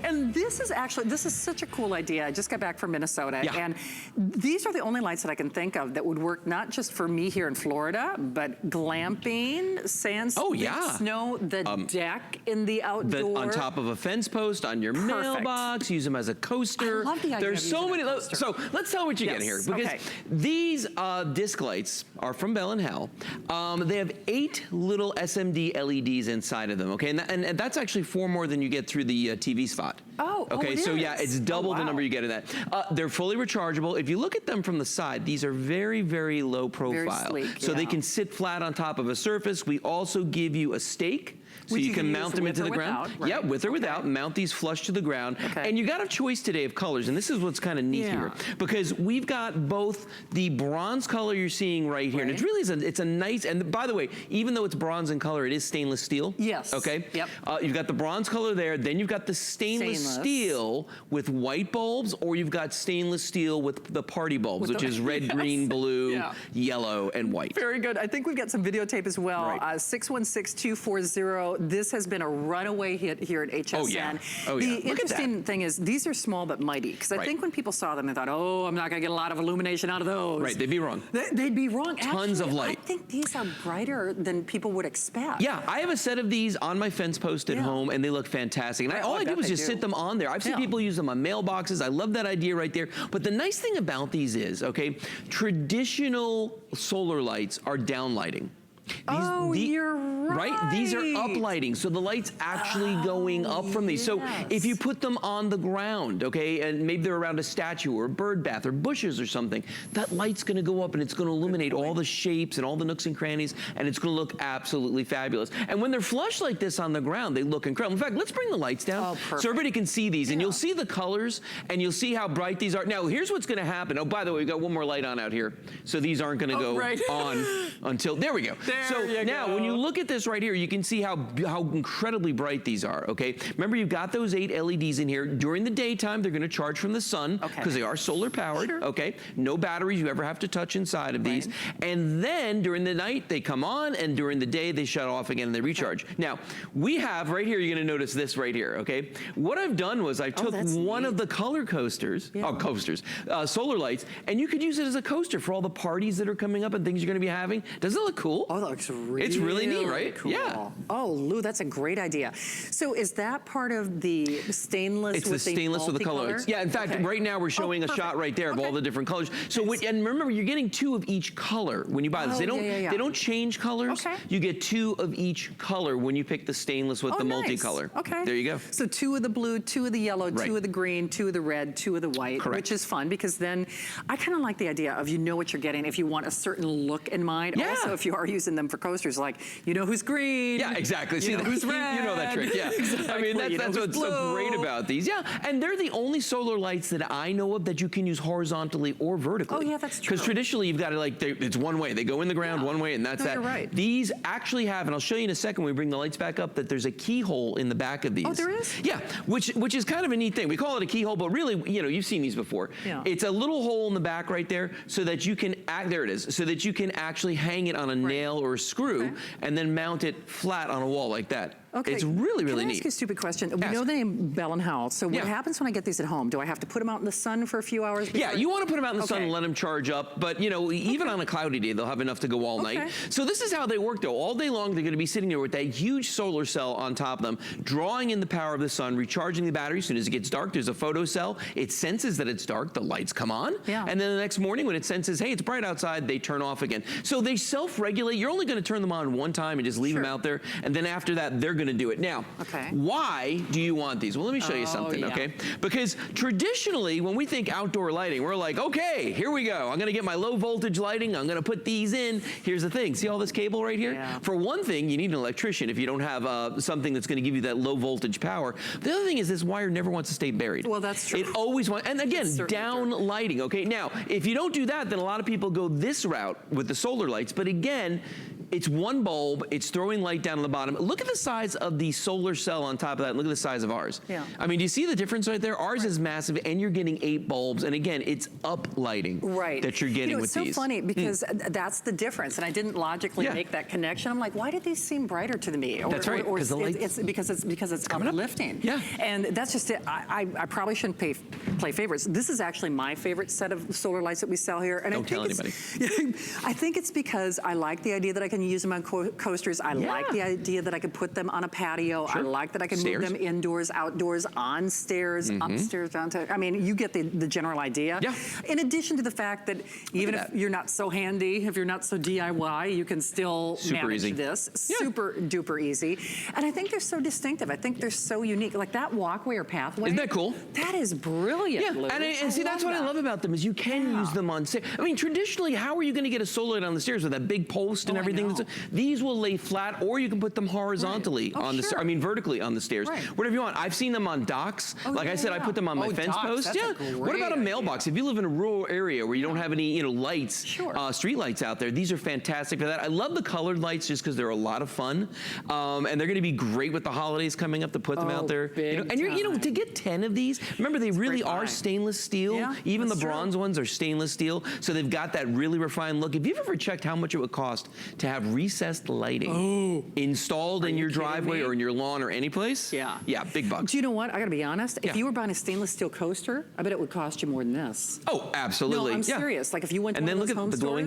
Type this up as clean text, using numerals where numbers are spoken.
And this is such a cool idea. I just got back from Minnesota, and these are the only lights that I can think of that would work not just for me here in Florida, but glamping, snow, the deck in the outdoor. On top of a fence post, on your mailbox, use them as a coaster. I love the idea. There's so many. So let's tell what you get here, because these disc lights are from Bell & Howell. They have 8 little SMD LEDs inside of them, okay? And that's actually 4 more than you get through the TV spot. Okay, so yeah, it's double the number you get in that. They're fully rechargeable. If you look at them from the side, these are very, very low profile. Very sleek, so they can sit flat on top of a surface. We also give you a stake. So you can mount them into the ground. Yeah, with or without. Mount these flush to the ground. And you got a choice today of colors. And this is what's kind of neat here. Because we've got both the bronze color you're seeing right here. And it really is it's a nice, and by the way, even though it's bronze in color, it is stainless steel. Yes. Okay? Yep. You've got the bronze color there. Then you've got the stainless steel with white bulbs, or you've got stainless steel with the party bulbs, which is red, green, blue, yellow, and white. Very good. I think we've got some videotape as well. 616-240. This has been a runaway hit here at HSN. The interesting thing is these are small but mighty, because I think when people saw them, they thought, oh, I'm not going to get a lot of illumination out of those. Right, they'd be wrong. They'd be wrong. Tons of light. I think these are brighter than people would expect. Yeah, I have a set of these on my fence post at home, and they look fantastic. And all I did was just sit them on there. I've seen people use them on mailboxes. I love that idea right there. But the nice thing about these is, traditional solar lights are downlighting. You're right. These are uplighting, so the light's actually going up from these. So if you put them on the ground, and maybe they're around a statue or a bird bath or bushes or something, that light's gonna go up and it's gonna illuminate all the shapes and all the nooks and crannies, and it's gonna look absolutely fabulous. And when they're flush like this on the ground, they look incredible. In fact, let's bring the lights down so everybody can see these, and you'll see the colors, and you'll see how bright these are. Now, here's what's gonna happen. Oh, by the way, we've got one more light on out here, so these aren't gonna go on until, there we go. So now, when you look at this right here, you can see how incredibly bright these are, Remember, you've got those 8 LEDs in here. During the daytime, they're gonna charge from the sun, because they are solar powered, No batteries you ever have to touch inside of these. And then, during the night, they come on, and during the day, they shut off again and they recharge. Now, we have, right here, you're gonna notice this right here, What I've done was I took one of the color coasters, solar lights, and you could use it as a coaster for all the parties that are coming up and things you're gonna be having. Doesn't it look cool? Oh, that looks it's really neat, right? Cool. Yeah. Oh, Lou, that's a great idea. So is that part of the stainless? It's the stainless with the colors. Yeah, in fact, right now we're showing a shot right there of all the different colors. So and remember, you're getting 2 of each color when you buy this. They don't change colors. You get 2 of each color when you pick the stainless with the multicolor. There you go. So 2 of the blue, 2 of the yellow, 2 of the green, 2 of the red, 2 of the white, which is fun, because then I kind of like the idea of what you're getting if you want a certain look in mind. Also, if you are using them for coasters, like, you know who's green. Yeah, exactly. See, who's red. You know that trick, I mean, that's what's so great about these. Yeah, and they're the only solar lights that I know of that you can use horizontally or vertically. Oh, yeah, that's true. Because traditionally, you've got to, it's one way. They go in the ground one way, and that's that. You're right. These actually have, and I'll show you in a second when we bring the lights back up, that there's a keyhole in the back of these. Oh, there is? Yeah, which is kind of a neat thing. We call it a keyhole, but really, you've seen these before. It's a little hole in the back right there so that you can, there it is, so that you can actually hang it on a nail or a screw and then mount it flat on a wall like that. It's really, really neat. Can I ask you a stupid question? We know the name Bell & Howell, so what happens when I get these at home? Do I have to put them out in the sun for a few hours before? Yeah, you want to put them out in the sun and let them charge up, but even on a cloudy day, they'll have enough to go all night. So this is how they work though. All day long, they're going to be sitting there with that huge solar cell on top of them, drawing in the power of the sun, recharging the battery. As soon as it gets dark, there's a photo cell. It senses that it's dark, the lights come on, and then the next morning when it senses, hey, it's bright outside, they turn off again. So they self-regulate. You're only going to turn them on one time and just leave them out there, and then after that, they're going to do it. Now, why do you want these? Well, let me show you something, Because traditionally, when we think outdoor lighting, we're like, okay, here we go. I'm gonna get my low voltage lighting. I'm gonna put these in. Here's the thing. See all this cable right here? For one thing, you need an electrician if you don't have something that's gonna give you that low voltage power. The other thing is this wire never wants to stay buried. Well, that's true. It always wants, and again, down lighting, Now, if you don't do that, then a lot of people go this route with the solar lights. But again, It's one bulb, it's throwing light down on the bottom. Look at the size of the solar cell on top of that. Look at the size of ours. Yeah. I mean, do you see the difference right there? Ours is massive, and you're getting 8 bulbs. And again, it's up lighting that you're getting with these. It's so funny because that's the difference. And I didn't logically make that connection. I'm like, why did these seem brighter to me? That's right, or it's because it's uplifting. Yeah. And that's just it. I probably shouldn't play favorites. This is actually my favorite set of solar lights that we sell here. And Don't tell anybody. I think it's because I like the idea that I can use them on coasters. I like the idea that I can put them on a patio. I like that I can move them indoors, outdoors, on stairs, upstairs, downstairs. I mean, you get the general idea. Yeah. In addition to the fact that even if you're not so handy, if you're not so DIY, you can still manage this. Super duper easy. And I think they're so distinctive. I think they're so unique. Like that walkway or pathway. Isn't that cool? That is brilliant, Lou. And see, that's what I love about them is you can use them on stairs. I mean, traditionally, how are you going to get a solar light on the stairs with that big post and everything? These will lay flat, or you can put them horizontally on the, I mean, vertically on the stairs. Whatever you want. I've seen them on docks. Like I said, I put them on my fence post. What about a mailbox? If you live in a rural area where you don't have any, lights, street lights out there, these are fantastic for that. I love the colored lights just because they're a lot of fun, and they're going to be great with the holidays coming up to put them out there. And to get 10 of these, remember they really are stainless steel. Even the bronze ones are stainless steel, so they've got that really refined look. If you've ever checked how much it would cost to have recessed lighting installed in your driveway or in your lawn or any place, big bucks. Do you know what? I got to be honest. If you were buying a stainless steel coaster, I bet it would cost you more than this. Oh, absolutely. No, I'm serious. Like if you went to one of those home stores.